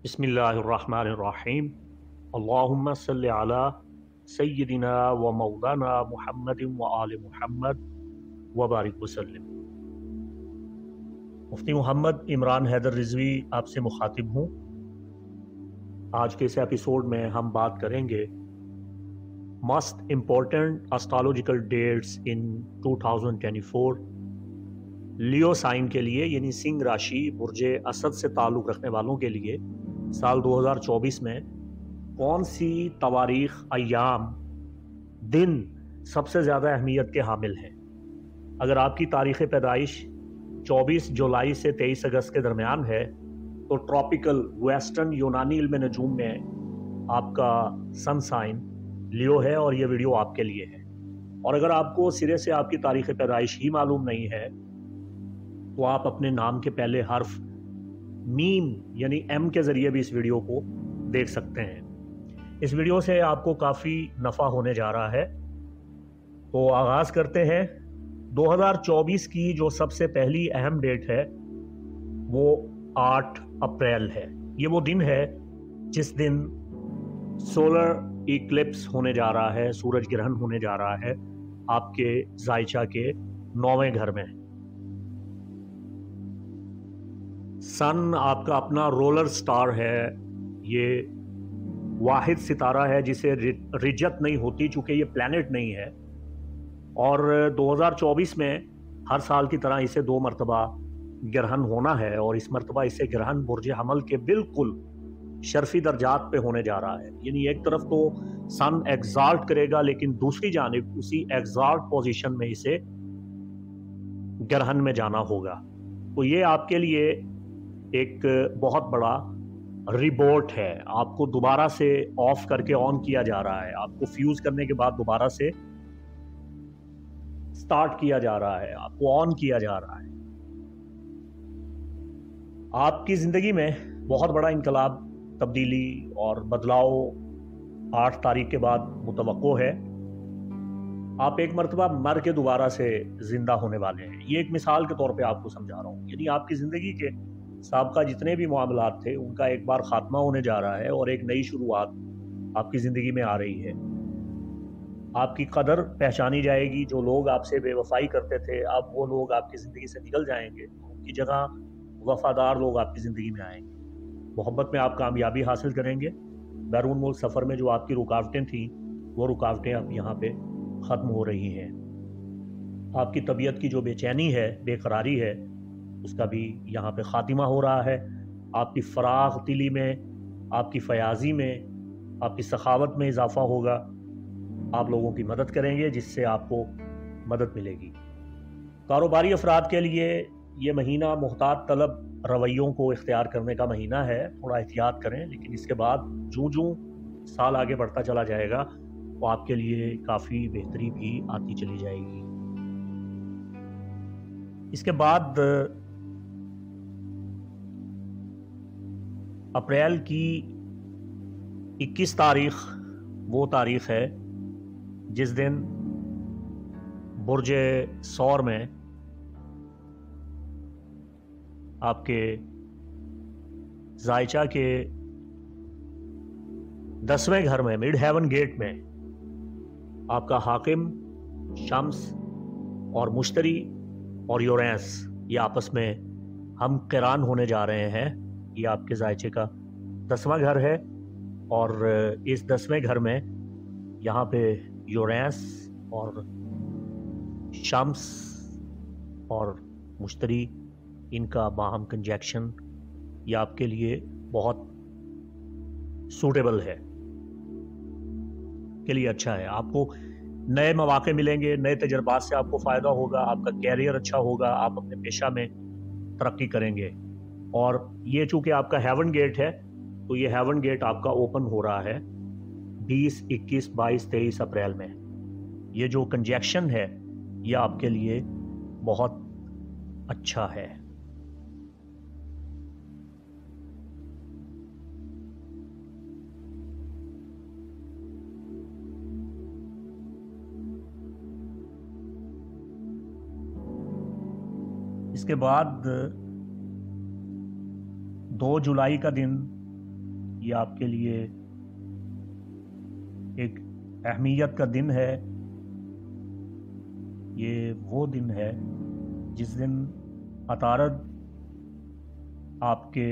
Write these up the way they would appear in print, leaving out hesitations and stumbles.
बिस्मिल्लाहिर्रहमानिर्रहीम। अल्लाहुम्मा सल्लि अला सय्यिदिना व मौलाना मुहम्मदिन व आले मुहम्मद व बारिक वसल्लम। मुफ्ती मोहम्मद इमरान हैदर रिजवी आपसे मुखातिब हूँ। आज के इस एपिसोड में हम बात करेंगे मस्ट इम्पोर्टेंट एस्ट्रोलॉजिकल डेट्स इन 2024 लियो साइन के लिए, यानी सिंह राशि बुर्ज असद से ताल्लुक़ रखने वालों के लिए साल 2024 में कौन सी तवारीख, अय्याम, दिन सबसे ज़्यादा अहमियत के हामिल हैं। अगर आपकी तारीख़ पैदाइश 24 जुलाई से 23 अगस्त के दरमियान है तो ट्रॉपिकल वेस्टर्न यूनानी इल्म नजूम में आपका सन साइन लियो है और ये वीडियो आपके लिए है। और अगर आपको सिरे से आपकी तारीख़ पैदाइश ही मालूम नहीं है तो आप अपने नाम के पहले हर्फ मीम यानी एम के ज़रिए भी इस वीडियो को देख सकते हैं। इस वीडियो से आपको काफ़ी नफ़ा होने जा रहा है। तो आगाज़ करते हैं। 2024 की जो सबसे पहली अहम डेट है वो 8 अप्रैल है। ये वो दिन है जिस दिन सोलर इक्लिप्स होने जा रहा है, सूरज ग्रहण होने जा रहा है आपके जायचा के 9वें घर में। सन आपका अपना रोलर स्टार है। ये वाहिद सितारा है जिसे रिजत नहीं होती, चूंकि ये प्लैनेट नहीं है। और 2024 में हर साल की तरह इसे 2 मरतबा ग्रहण होना है और इस मरतबा इसे ग्रहण बुर्ज हमल के बिल्कुल शर्फी दर्जात पे होने जा रहा है। यानी एक तरफ तो सन एग्जाल्ट करेगा, लेकिन दूसरी जानिब उसी एग्जाल्ट पोजीशन में इसे ग्रहण में जाना होगा। तो ये आपके लिए एक बहुत बड़ा रिबोट है। आपको दोबारा से ऑफ करके ऑन किया जा रहा है, आपको फ्यूज करने के बाद दोबारा से स्टार्ट किया जा रहा है, आपको ऑन किया जा रहा है। आपकी जिंदगी में बहुत बड़ा इनकलाब, तब्दीली और बदलाव 8 तारीख के बाद मुतवक्को है। आप एक मरतबा मर के दोबारा से जिंदा होने वाले हैं। ये एक मिसाल के तौर पे आपको समझा रहा हूँ। यानी आपकी जिंदगी के साबका जितने भी मामलात थे उनका एक बार खात्मा होने जा रहा है और एक नई शुरुआत आपकी ज़िंदगी में आ रही है। आपकी कदर पहचानी जाएगी। जो लोग आपसे बेवफाई करते थे अब वो लोग आपकी ज़िंदगी से निकल जाएंगे, उनकी जगह वफादार लोग आपकी ज़िंदगी में आएंगे। मोहब्बत में आप कामयाबी हासिल करेंगे। बैरून मुल्क सफ़र में जो आपकी रुकावटें थीं वो रुकावटें अब यहाँ पे ख़त्म हो रही हैं। आपकी तबीयत की जो बेचैनी है, बेकरारी है, उसका भी यहाँ पे ख़ातिमा हो रहा है। आपकी फ़राग़ दिली में, आपकी फ़याज़ी में, आपकी सखावत में इजाफ़ा होगा। आप लोगों की मदद करेंगे जिससे आपको मदद मिलेगी। कारोबारी अफराद के लिए ये महीना मुहतात तलब रवैयों को इख्तियार करने का महीना है। थोड़ा एहतियात करें, लेकिन इसके बाद जूं साल आगे बढ़ता चला जाएगा तो आपके लिए काफ़ी बेहतरी भी आती चली जाएगी। इसके बाद अप्रैल की 21 तारीख वो तारीख है जिस दिन बुर्ज सौर में आपके जायचा के 10वें घर में, मिड हेवन गेट में, आपका हाकिम शम्स और मुश्तरी और यूरेनस ये आपस में हम क़िरान होने जा रहे हैं। ये आपके जायचे का 10वां घर है और इस 10वें घर में यहाँ पे यूरेनस और शम्स और मुश्तरी, इनका बाहम कंजक्शन ये आपके लिए बहुत सूटेबल है, के लिए अच्छा है। आपको नए मौके मिलेंगे, नए तजर्बात से आपको फ़ायदा होगा, आपका कैरियर अच्छा होगा, आप अपने पेशा में तरक्की करेंगे। और ये चूँकि आपका हेवन गेट है तो ये हेवन गेट आपका ओपन हो रहा है 20, 21, 22, 23 अप्रैल में। ये जो कंजक्शन है ये आपके लिए बहुत अच्छा है। इसके बाद 2 जुलाई का दिन یہ آپ کے لیے ایک اہمیت کا دن ہے. یہ وہ دن ہے جس دن عطارد آپ کے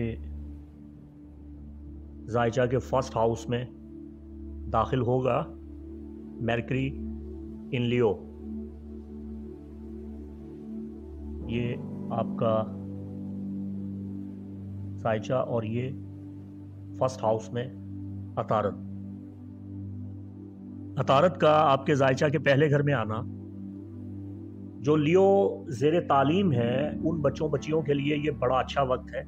زائچہ کے فرسٹ ہاؤس میں داخل ہوگا، میرکری ان لیو. یہ آپ کا زائچہ اور یہ فرسٹ ہاؤس میں عطارد. عطارد کا آپ کے زائچہ کے پہلے گھر میں آنا، جو لیو زیر تعلیم ہے ان بچوں بچیوں کے لیے یہ بڑا اچھا وقت ہے.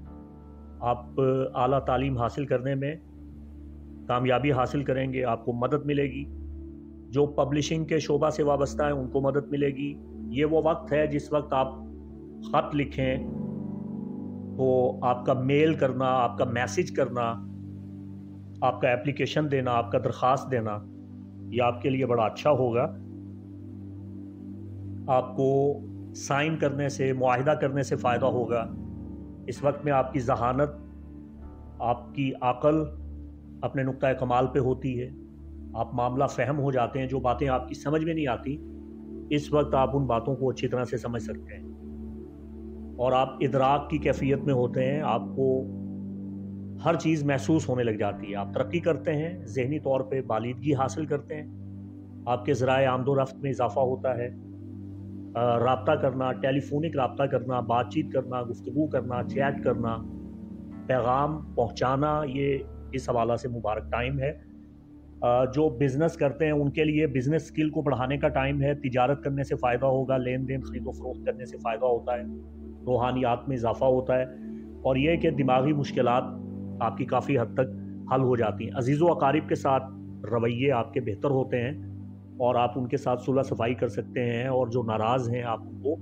آپ اعلیٰ تعلیم حاصل کرنے میں کامیابی حاصل کریں گے، آپ کو مدد ملے گی. جو پبلشنگ کے شعبہ سے وابستہ ہیں ان کو مدد ملے گی. یہ وہ وقت ہے جس وقت آپ خط لکھیں تو آپ کا میل کرنا، آپ کا میسج کرنا، آپ کا اپلیکیشن دینا، آپ کا درخواست دینا، یہ آپ کے لیے بڑا اچھا ہوگا. آپ کو سائن کرنے سے، معاہدہ کرنے سے فائدہ ہوگا. اس وقت میں آپ کی ذہانت، آپ کی عقل اپنے نقطۂ کمال پہ ہوتی ہے. آپ معاملہ فہم ہو جاتے ہیں. جو باتیں آپ کی سمجھ میں نہیں آتی اس وقت آپ ان باتوں کو اچھی طرح سے سمجھ سکتے ہیں، اور آپ ادراک کی کیفیت میں ہوتے ہیں. آپ کو ہر چیز محسوس ہونے لگ جاتی ہے. آپ ترقی کرتے ہیں، ذہنی طور پہ بالیدگی حاصل کرتے ہیں. آپ کے ذرائع آمد و رفت میں اضافہ ہوتا ہے. رابطہ کرنا، ٹیلی فونک رابطہ کرنا، بات چیت کرنا، گفتگو کرنا، چیٹ کرنا، پیغام پہنچانا، یہ اس حوالہ سے مبارک ٹائم ہے. جو بزنس کرتے ہیں ان کے لیے بزنس سکل کو بڑھانے کا ٹائم ہے. تجارت کرنے سے فائدہ ہوگا، لین دین خرید و فروخت کرنے سے فائدہ ہوتا ہے، روحانیات میں اضافہ ہوتا ہے، اور یہ کہ دماغی مشکلات آپ کی کافی حد تک حل ہو جاتی ہیں. عزیز و اقارب کے ساتھ رویے آپ کے بہتر ہوتے ہیں اور آپ ان کے ساتھ صلح صفائی کر سکتے ہیں، اور جو ناراض ہیں آپ ان کو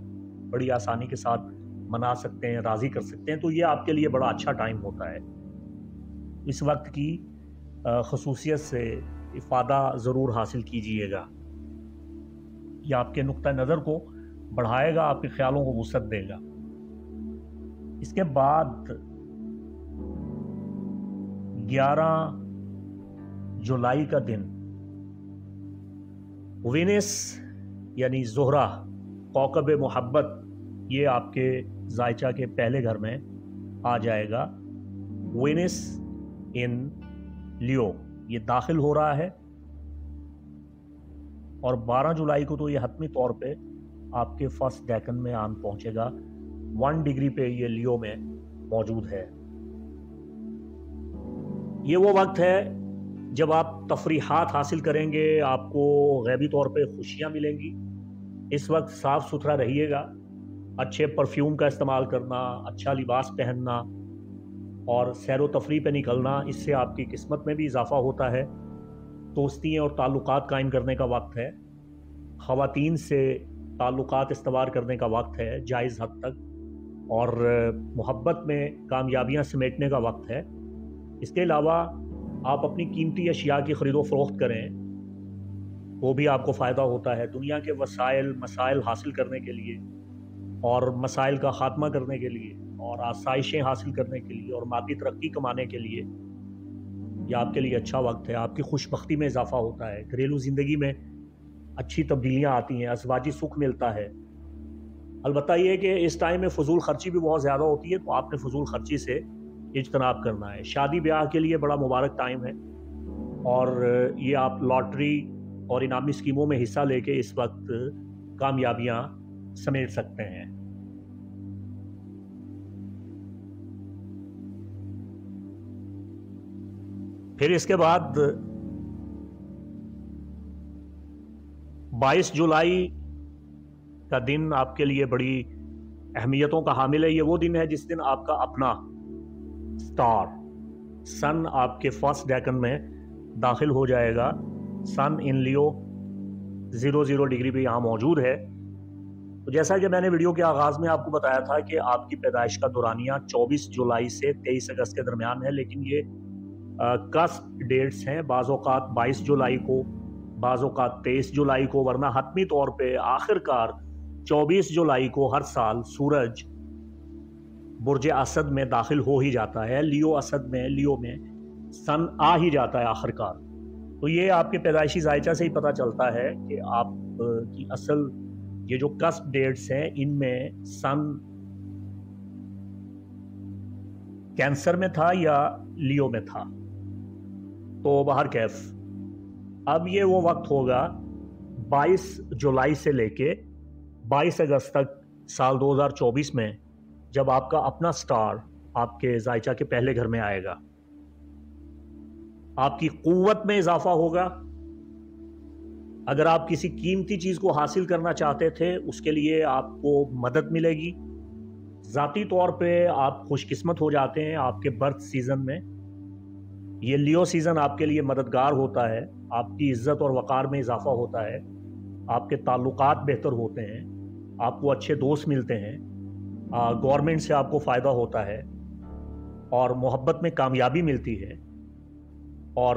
بڑی آسانی کے ساتھ منا سکتے ہیں، راضی کر سکتے ہیں. تو یہ آپ کے لیے بڑا اچھا ٹائم ہوتا ہے. اس وقت کی خصوصیت سے افادہ ضرور حاصل کیجئے گا. یہ آپ کے نقطہ نظر کو بڑھائے گا، آپ کے خیالوں کو وسعت دے گا. اس کے بعد 11 جولائی کا دن وینس یعنی زہرہ، کوكب محبت، یہ آپ کے زائچہ کے پہلے گھر میں آ جائے گا. وینس ان لیو یہ داخل ہو رہا ہے، اور 12 جولائی کو تو یہ حتمی طور پہ آپ کے فرسٹ ڈیکن میں آن پہنچے گا. 1 ڈگری پہ یہ لیو میں موجود ہے. یہ وہ وقت ہے جب آپ تفریحات حاصل کریں گے، آپ کو غیبی طور پہ خوشیاں ملیں گی. اس وقت صاف ستھرا رہیے گا. اچھے پرفیوم کا استعمال کرنا، اچھا لباس پہننا اور سیر و تفریح پہ نکلنا، اس سے آپ کی قسمت میں بھی اضافہ ہوتا ہے. دوستیاں اور تعلقات قائم کرنے کا وقت ہے. خواتین سے تعلقات استوار کرنے کا وقت ہے جائز حد تک، اور محبت میں کامیابیاں سمیٹنے کا وقت ہے. اس کے علاوہ آپ اپنی قیمتی اشیاء کی خرید و فروخت کریں، وہ بھی آپ کو فائدہ ہوتا ہے. دنیا کے وسائل مسائل حاصل کرنے کے لیے، اور مسائل کا خاتمہ کرنے کے لیے، اور آسائشیں حاصل کرنے کے لیے، اور مادی ترقی کمانے کے لیے یہ آپ کے لیے اچھا وقت ہے. آپ کی خوش بختی میں اضافہ ہوتا ہے. گھریلو زندگی میں اچھی تبدیلیاں آتی ہیں، ازواجی سکھ ملتا ہے. البتہ یہ کہ اس ٹائم میں فضول خرچی بھی بہت زیادہ ہوتی ہے، تو آپ نے فضول خرچی سے اجتناب کرنا ہے. شادی بیاہ کے لیے بڑا مبارک ٹائم ہے، اور یہ آپ لاٹری اور انعامی اسکیموں میں حصہ لے کے اس وقت کامیابیاں سمیٹ سکتے ہیں. پھر اس کے بعد 22 جولائی کا دن آپ کے لیے بڑی اہمیتوں کا حامل ہے. یہ وہ دن ہے جس دن آپ کا اپنا سٹار سن آپ کے فرسٹ ڈیکن میں داخل ہو جائے گا. سن ان لیو 00 ڈگری پہ یہاں موجود ہے. تو جیسا کہ میں نے ویڈیو کے آغاز میں آپ کو بتایا تھا کہ آپ کی پیدائش کا دورانیہ 24 جولائی سے 23 اگست کے درمیان ہے، لیکن یہ کسپ ڈیٹس ہیں. بعض اوقات 22 جولائی کو، بعض اوقات 23 جولائی کو، ورنہ حتمی طور پہ آخر کار 24 جولائی کو ہر سال سورج برج اسد میں داخل ہو ہی جاتا ہے. لیو اسد میں، لیو میں सन आ ही जाता है आखिरकार। तो ये आपके पैदाइशी जायचा से ही पता चलता है कि आप की असल ये जो कस्प डेट्स हैं इनमें सन कैंसर में था या लियो में था। तो बाहर कैफ अब ये वो वक्त होगा 22 जुलाई से लेके 22 अगस्त तक साल 2024 में, जब आपका अपना स्टार आपके जायचा के पहले घर में आएगा। आपकी कुव्वत में इजाफा होगा। अगर आप किसी कीमती चीज को हासिल करना चाहते थे उसके लिए आपको मदद मिलेगी। ज़ाती तौर पे आप खुशकिस्मत हो जाते हैं आपके बर्थ सीजन में। ये लियो सीजन आपके लिए मददगार होता है। आपकी इज्जत और वक़ार में इजाफा होता है। आपके ताल्लुकात बेहतर होते हैं। आपको अच्छे दोस्त मिलते हैं। गवर्नमेंट से आपको फ़ायदा होता है और मोहब्बत में कामयाबी मिलती है। और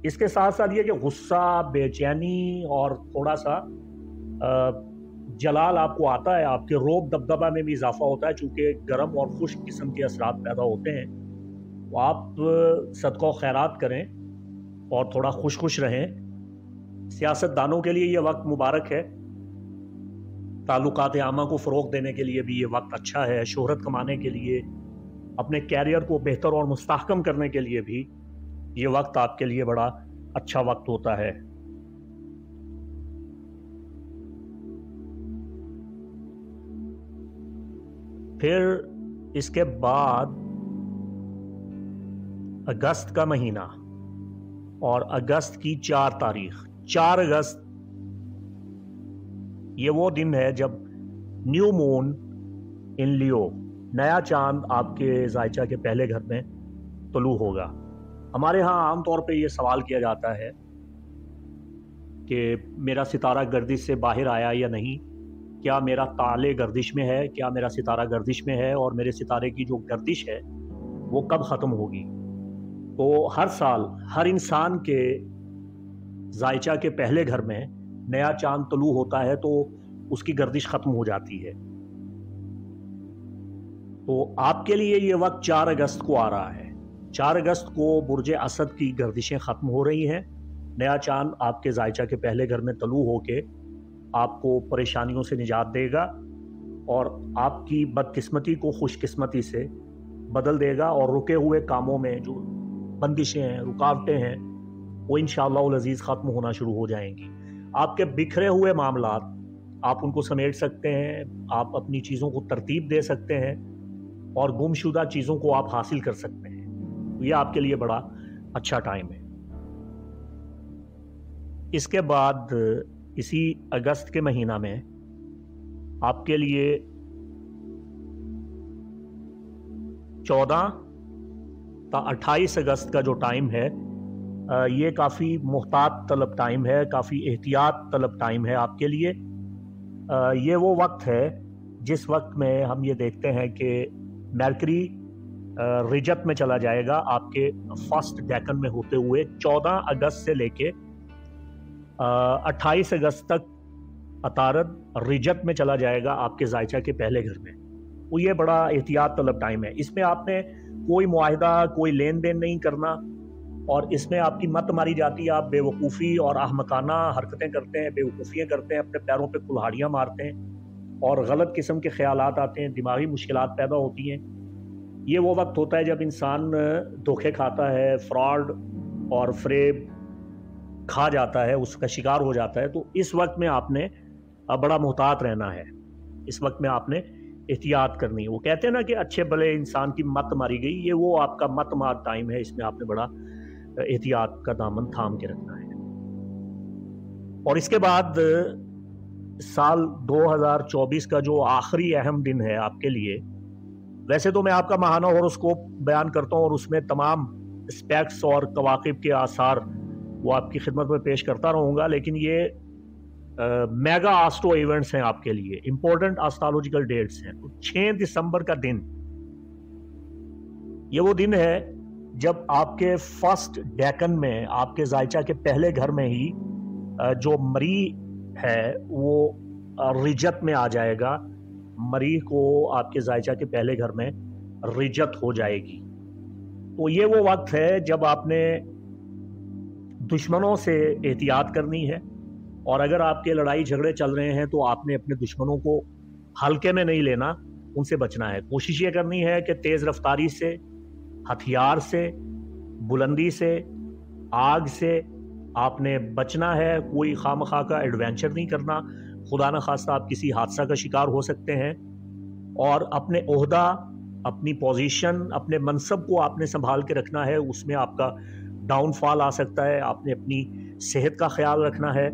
इसके साथ साथ ये कि गुस्सा, बेचैनी और थोड़ा सा जलाल आपको आता है। आपके रोब दबदबा में भी इजाफा होता है। चूँकि गर्म और खुश्क किस्म के असरात पैदा होते हैं, तो आप सदका खैरात करें और थोड़ा खुश रहें। सियासतदानों के लिए ये वक्त मुबारक है। ताल्लुकात आमा को फ़रोग़ देने के लिए भी ये वक्त अच्छा है। शोहरत कमाने के लिए, अपने कैरियर को बेहतर और मुस्तहकम करने के लिए भी ये वक्त आपके लिए बड़ा अच्छा वक्त होता है। फिर इसके बाद अगस्त का महीना और अगस्त की 4 तारीख, 4 अगस्त, ये वो दिन है जब न्यू मून इन लियो, नया चांद आपके जायचा के पहले घर में तुलू होगा। हमारे यहाँ आमतौर पे ये सवाल किया जाता है कि मेरा सितारा गर्दिश से बाहर आया या नहीं, क्या मेरा ताले गर्दिश में है, क्या मेरा सितारा गर्दिश में है, और मेरे सितारे की जो गर्दिश है वो कब ख़त्म होगी। तो हर साल हर इंसान के जायचा के पहले घर में नया चांद तुलू होता है तो उसकी गर्दिश ख़त्म हो जाती है। तो आपके लिए ये वक्त 4 अगस्त को आ रहा है। 4 अगस्त को बुर्ज असद की गर्दिशें ख़त्म हो रही हैं। नया चांद आपके जायचा के पहले घर में तलू होके आपको परेशानियों से निजात देगा और आपकी बदकिस्मती को खुशकिस्मती से बदल देगा, और रुके हुए कामों में जो बंदिशें हैं, रुकावटें हैं, वो इंशाअल्लाह अज़ीज़ ख़त्म होना शुरू हो जाएंगी। आपके बिखरे हुए मामलात आप उनको समेट सकते हैं, आप अपनी चीज़ों को तरतीब दे सकते हैं और गुमशुदा चीज़ों को आप हासिल कर सकते हैं। तो ये आपके लिए बड़ा अच्छा टाइम है। इसके बाद इसी अगस्त के महीना में आपके लिए 14 ता 28 अगस्त का जो टाइम है, ये काफ़ी मुहतात तलब टाइम है, काफ़ी एहतियात तलब टाइम है आपके लिए। ये वो वक्त है जिस वक्त में हम ये देखते हैं कि मरकरी रिजत में चला जाएगा आपके फर्स्ट डेकन में होते हुए। 14 अगस्त से लेके 28 अगस्त तक अतारद रिजत में चला जाएगा आपके जायचा के पहले घर में। वो ये बड़ा एहतियात तलब टाइम है। इसमें आपने कोई मुआहिदा, कोई लेन देन नहीं करना, और इसमें आपकी मत मारी जाती है। आप बेवकूफ़ी और अहमकाना हरकतें करते हैं, बेवकूफ़ियाँ करते हैं, अपने पैरों पे कुल्हाड़ियाँ मारते हैं और गलत किस्म के ख्यालात आते हैं, दिमागी मुश्किलात पैदा होती हैं। ये वो वक्त होता है जब इंसान धोखे खाता है, फ्रॉड और फ्रेब खा जाता है, उसका शिकार हो जाता है। तो इस वक्त में आपने बड़ा मुहतात रहना है। इस वक्त में आपने एहतियात करनी है। वो कहते हैं ना कि अच्छे भले इंसान की मत मारी गई, ये वो आपका मत मार टाइम है। इसमें आपने बड़ा एहतियात का दामन थाम के रखना है। और इसके बाद साल 2024 का जो आखिरी अहम दिन है आपके लिए, वैसे तो मैं आपका माहाना हॉरोस्कोप बयान करता हूँ और उसमें तमाम स्पेक्ट्स और कवाकिब के आसार वो आपकी खिदमत में पेश करता रहूँगा, लेकिन ये मेगा आस्ट्रो इवेंट्स हैं आपके लिए, इंपॉर्टेंट एस्ट्रोलॉजिकल डेट्स हैं। तो 6 दिसंबर का दिन, ये वो दिन है जब आपके फर्स्ट डेकन में, आपके जायचा के पहले घर में ही जो मरी है वो रिजत में आ जाएगा। मरी को आपके जायचा के पहले घर में रिजत हो जाएगी। तो ये वो वक्त है जब आपने दुश्मनों से एहतियात करनी है, और अगर आपके लड़ाई झगड़े चल रहे हैं तो आपने अपने दुश्मनों को हल्के में नहीं लेना, उनसे बचना है। कोशिश ये करनी है कि तेज़ रफ्तारी से, हथियार से, बुलंदी से, आग से आपने बचना है। कोई खामखा का एडवेंचर नहीं करना, खुदा न खास्ता आप किसी हादसा का शिकार हो सकते हैं। और अपने ओहदा, अपनी पोजीशन, अपने मनसब को आपने संभाल के रखना है, उसमें आपका डाउनफॉल आ सकता है। आपने अपनी सेहत का ख्याल रखना है,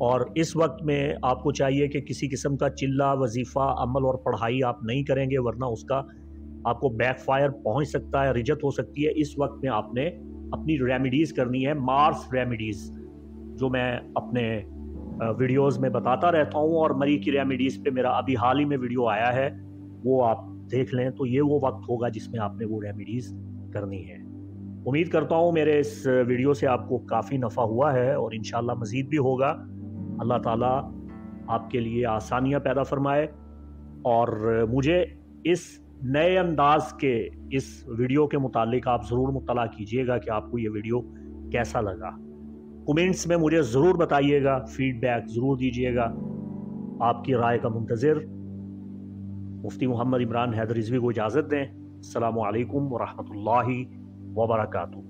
और इस वक्त में आपको चाहिए कि किसी किस्म का चिल्ला, वजीफ़ा, अमल और पढ़ाई आप नहीं करेंगे, वरना उसका आपको बैकफायर पहुंच सकता है, रिजत हो सकती है। इस वक्त में आपने अपनी रेमेडीज़ करनी है, मार्स रेमेडीज़, जो मैं अपने वीडियोस में बताता रहता हूं, और मरी की रेमेडीज़ पे मेरा अभी हाल ही में वीडियो आया है, वो आप देख लें। तो ये वो वक्त होगा जिसमें आपने वो रेमेडीज़ करनी है। उम्मीद करता हूँ मेरे इस वीडियो से आपको काफ़ी नफ़ा हुआ है, और इंशाल्लाह मज़ीद भी होगा। अल्लाह ताला आपके लिए आसानियाँ पैदा फरमाए, और मुझे इस नए अंदाज के इस वीडियो के मुतालिक आप ज़रूर मुत्तला कीजिएगा कि आपको ये वीडियो कैसा लगा। कमेंट्स में मुझे ज़रूर बताइएगा, फीडबैक ज़रूर दीजिएगा। आपकी राय का मुंतज़िर। मुफ्ती मोहम्मद इमरान हैदर रिज़वी को इजाज़त दें। अस्सलामु अलैकुम व रहमतुल्लाहि व बरकातुहू।